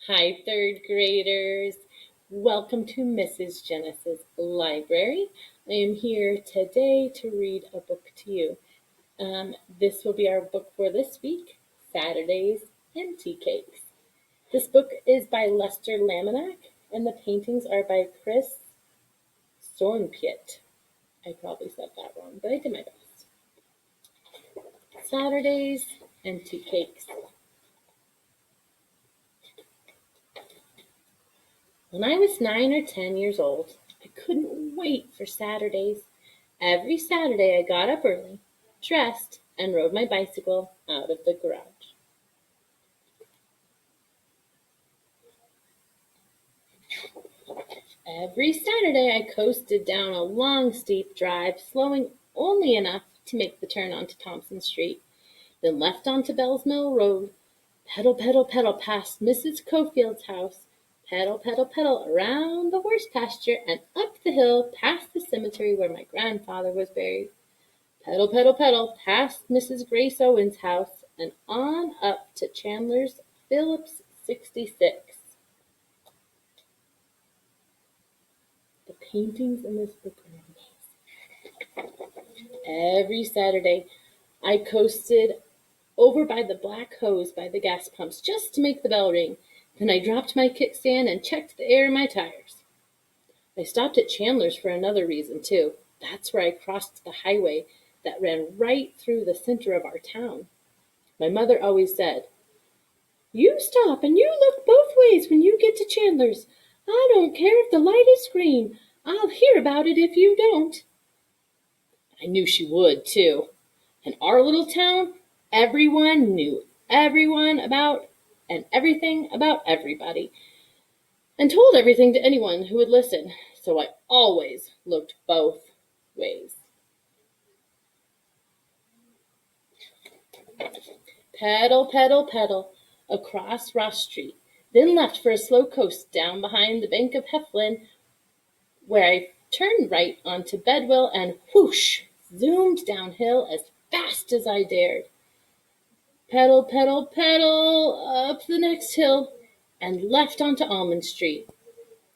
Hi, third graders. Welcome to Mrs. Genesis Library. I am here today to read a book to you. This will be our book for this week, Saturdays and Teacakes. This book is by Lester Laminack, and the paintings are by Chris Sornpiet. I probably said that wrong, but I did my best. Saturdays and Teacakes. When I was 9 or 10 years old, I couldn't wait for Saturdays. Every Saturday I got up early, dressed, and rode my bicycle out of the garage. Every Saturday I coasted down a long, steep drive, slowing only enough to make the turn onto Thompson Street, then left onto Bell's Mill Road, pedal, pedal, pedal past Mrs. Cofield's house, pedal, pedal, pedal around the horse pasture and up the hill past the cemetery where my grandfather was buried. Pedal, pedal, pedal past Mrs. Grace Owen's house and on up to Chandler's Phillips 66. The paintings in this book are amazing. Every Saturday, I coasted over by the black hose by the gas pumps just to make the bell ring. Then I dropped my kickstand and checked the air in my tires. I stopped at Chandler's for another reason, too. That's where I crossed the highway that ran right through the center of our town. My mother always said, "You stop and you look both ways when you get to Chandler's. I don't care if the light is green. I'll hear about it if you don't." I knew she would, too. In our little town, everyone knew everyone about and everything about everybody, and told everything to anyone who would listen, so I always looked both ways. Pedal, pedal, pedal across Ross Street, then left for a slow coast down behind the bank of Heflin, where I turned right onto Bedwell and whoosh, zoomed downhill as fast as I dared. Pedal, pedal, pedal up the next hill and left onto Almond Street.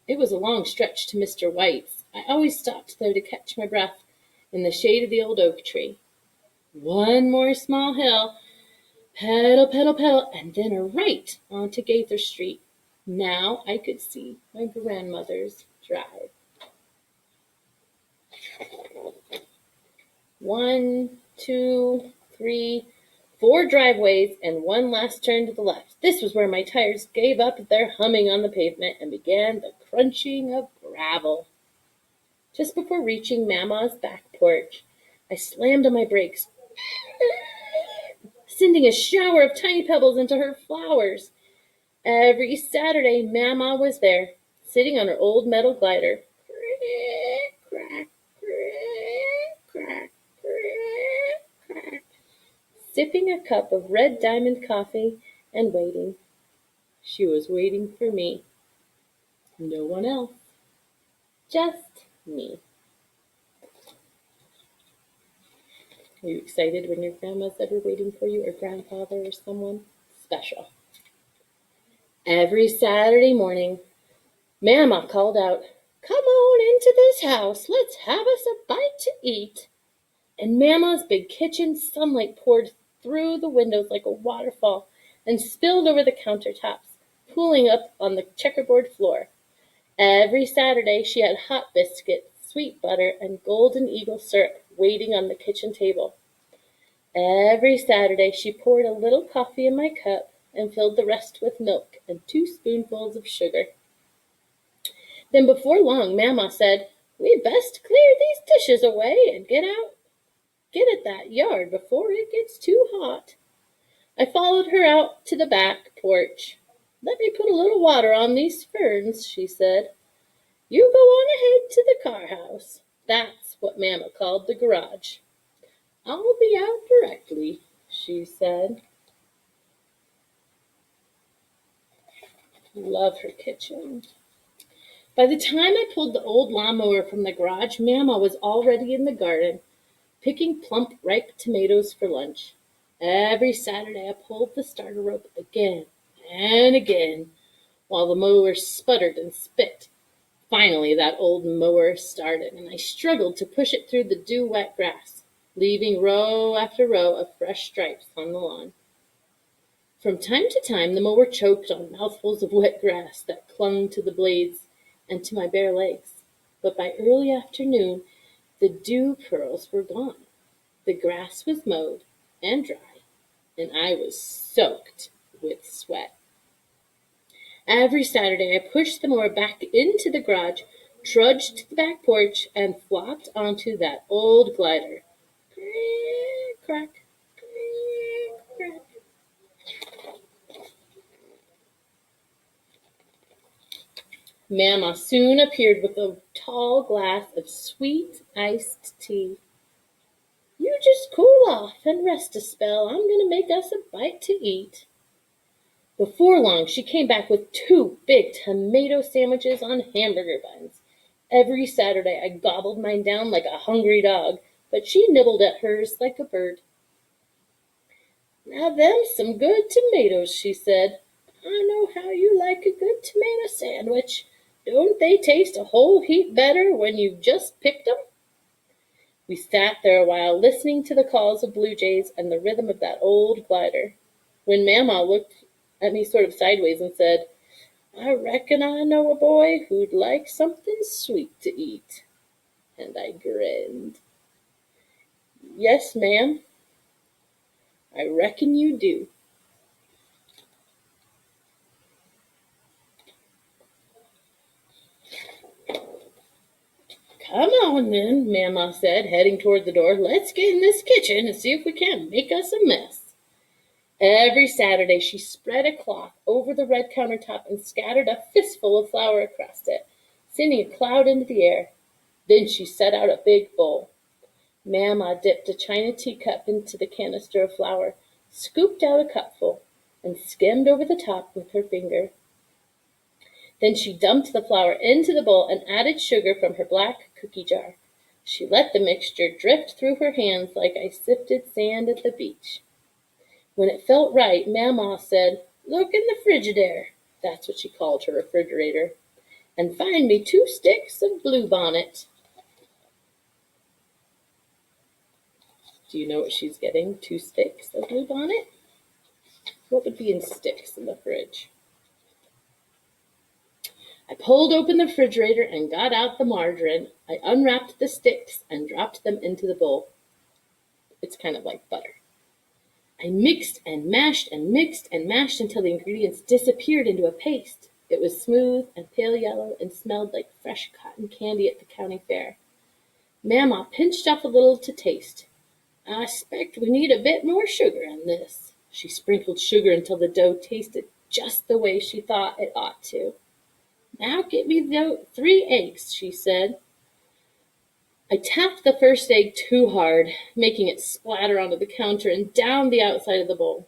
It was a long stretch to Mr. White's. I always stopped, though, to catch my breath in the shade of the old oak tree. One more small hill, pedal, pedal, pedal, and then a right onto Gaither Street. Now I could see my grandmother's drive. 1, 2, 3, 4 driveways and one last turn to the left. This was where my tires gave up their humming on the pavement and began the crunching of gravel. Just before reaching Mama's back porch, I slammed on my brakes, sending a shower of tiny pebbles into her flowers. Every Saturday, Mama was there, sitting on her old metal glider. Crack, crack, crack, sipping a cup of red diamond coffee and waiting. She was waiting for me. No one else. Just me. Are you excited when your grandma's ever waiting for you, or grandfather, or someone special? Every Saturday morning, Mama called out, "Come on into this house. Let's have us a bite to eat." In Mama's big kitchen, sunlight poured through the windows like a waterfall and spilled over the countertops, pooling up on the checkerboard floor. Every Saturday she had hot biscuits, sweet butter, and golden eagle syrup waiting on the kitchen table. Every Saturday she poured a little coffee in my cup and filled the rest with milk and 2 spoonfuls of sugar. Then before long Mama said, "We'd best clear these dishes away and get at that yard before it gets too hot." I followed her out to the back porch. "Let me put a little water on these ferns," she said. "You go on ahead to the car house." That's what Mama called the garage. "I'll be out directly," she said. Love her kitchen. By the time I pulled the old lawnmower from the garage, Mama was already in the garden, picking plump, ripe tomatoes for lunch. Every Saturday I pulled the starter rope again and again. while the mower sputtered and spit. Finally, that old mower started, and I struggled to push it through the dew-wet grass, leaving row after row of fresh stripes on the lawn. From time to time, the mower choked on mouthfuls of wet grass that clung to the blades and to my bare legs. But by early afternoon, the dew pearls were gone. The grass was mowed and dry, and I was soaked with sweat. Every Saturday I pushed the mower back into the garage, trudged to the back porch, and flopped onto that old glider. Creak, crack, creak, crack. Mama soon appeared with a tall glass of sweet iced tea. "You just cool off and rest a spell. I'm going to make us a bite to eat." Before long she came back with 2 big tomato sandwiches on hamburger buns. Every Saturday I gobbled mine down like a hungry dog, but she nibbled at hers like a bird. "Now them's some good tomatoes," she said. "I know how you like a good tomato sandwich. Don't they taste a whole heap better when you've just picked 'em?" We sat there a while, listening to the calls of blue jays and the rhythm of that old glider, when Mama looked at me sort of sideways and said, "I reckon I know a boy who'd like something sweet to eat." And I grinned. "Yes, ma'am, I reckon you do." "Come on, then," Mama said, heading toward the door. "Let's get in this kitchen and see if we can't make us a mess." Every Saturday she spread a cloth over the red countertop and scattered a fistful of flour across it, sending a cloud into the air. Then she set out a big bowl. Mama dipped a china teacup into the canister of flour, scooped out a cupful, and skimmed over the top with her finger. Then she dumped the flour into the bowl and added sugar from her black cookie jar. She let the mixture drift through her hands like I sifted sand at the beach. When it felt right, Mama said, "Look in the Frigidaire," that's what she called her refrigerator, "and find me 2 sticks of bluebonnet." Do you know what she's getting? 2 sticks of bluebonnet? What would be in sticks in the fridge? I pulled open the refrigerator and got out the margarine. I unwrapped the sticks and dropped them into the bowl. It's kind of like butter. I mixed and mashed and mixed and mashed until the ingredients disappeared into a paste. It was smooth and pale yellow and smelled like fresh cotton candy at the county fair. Mama pinched off a little to taste. "I expect we need a bit more sugar in this." She sprinkled sugar until the dough tasted just the way she thought it ought to. "Now get me 3 eggs," she said. I tapped the first egg too hard, making it splatter onto the counter and down the outside of the bowl.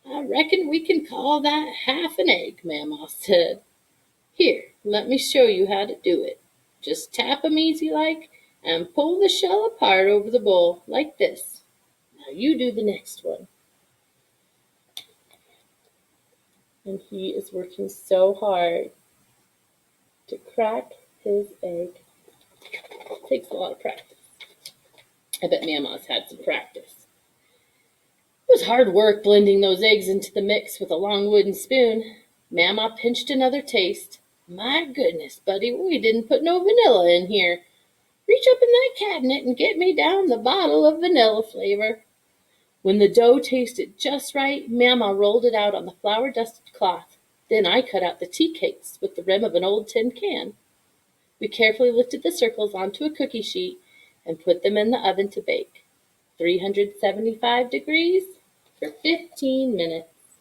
"I reckon we can call that half an egg," Mama said. "Here, let me show you how to do it. Just tap 'em easy like, and pull the shell apart over the bowl, like this. Now you do the next one." And he is working so hard to crack his egg. It takes a lot of practice. I bet Mama's had some practice. It was hard work blending those eggs into the mix with a long wooden spoon. Mama pinched another taste. "My goodness, buddy, we didn't put no vanilla in here. Reach up in that cabinet and get me down the bottle of vanilla flavor." When the dough tasted just right, Mama rolled it out on the flour-dusted cloth. Then I cut out the tea cakes with the rim of an old tin can. We carefully lifted the circles onto a cookie sheet and put them in the oven to bake. 375 degrees for 15 minutes.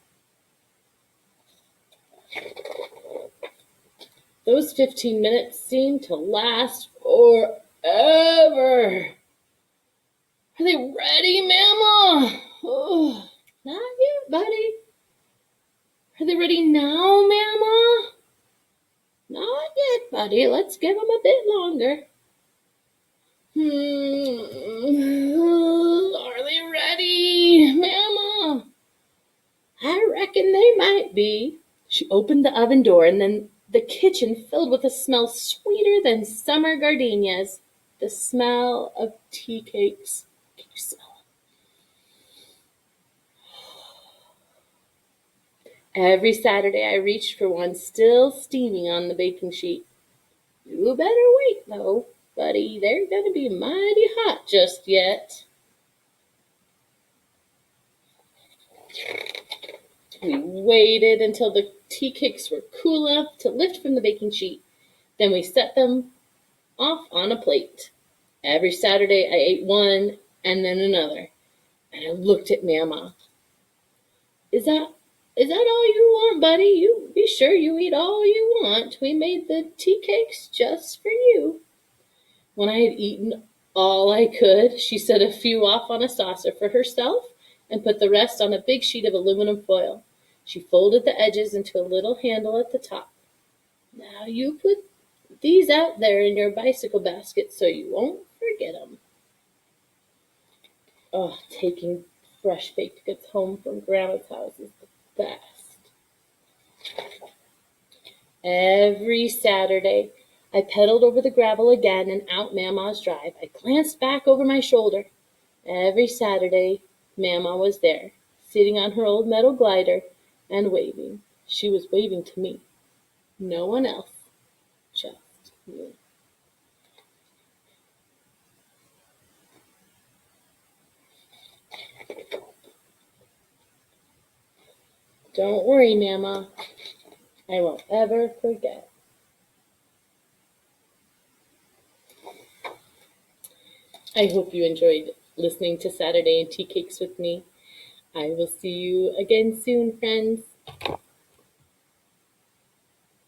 Those 15 minutes seemed to last forever. "Are they ready, Mama?" "Oh, not yet, buddy." "Are they ready now, Mama?" "Not yet, buddy. Let's give them a bit longer." "Are they ready, Mama?" "I reckon they might be." She opened the oven door, and then the kitchen filled with a smell sweeter than summer gardenias. The smell of tea cakes. Can you smell it? Every Saturday I reached for one still steaming on the baking sheet. You better wait, though, buddy. They're going to be mighty hot just yet. We waited until the tea cakes were cool enough to lift from the baking sheet. Then we set them off on a plate. Every Saturday I ate one and then another, and I looked at Mama. Is that all you want, buddy? You be sure you eat all you want. We made the tea cakes just for you. When I had eaten all I could, she set a few off on a saucer for herself and put the rest on a big sheet of aluminum foil. She folded the edges into a little handle at the top. Now you put these out there in your bicycle basket so you won't forget 'em. Oh, taking fresh baked goods home from Grandma's house is the best. Every Saturday, I pedaled over the gravel again and out Mama's drive. I glanced back over my shoulder. Every Saturday, Mama was there, sitting on her old metal glider and waving. She was waving to me. No one else, just me. Don't worry, Mama. I won't ever forget. I hope you enjoyed listening to Saturday and Tea Cakes with me. I will see you again soon, friends.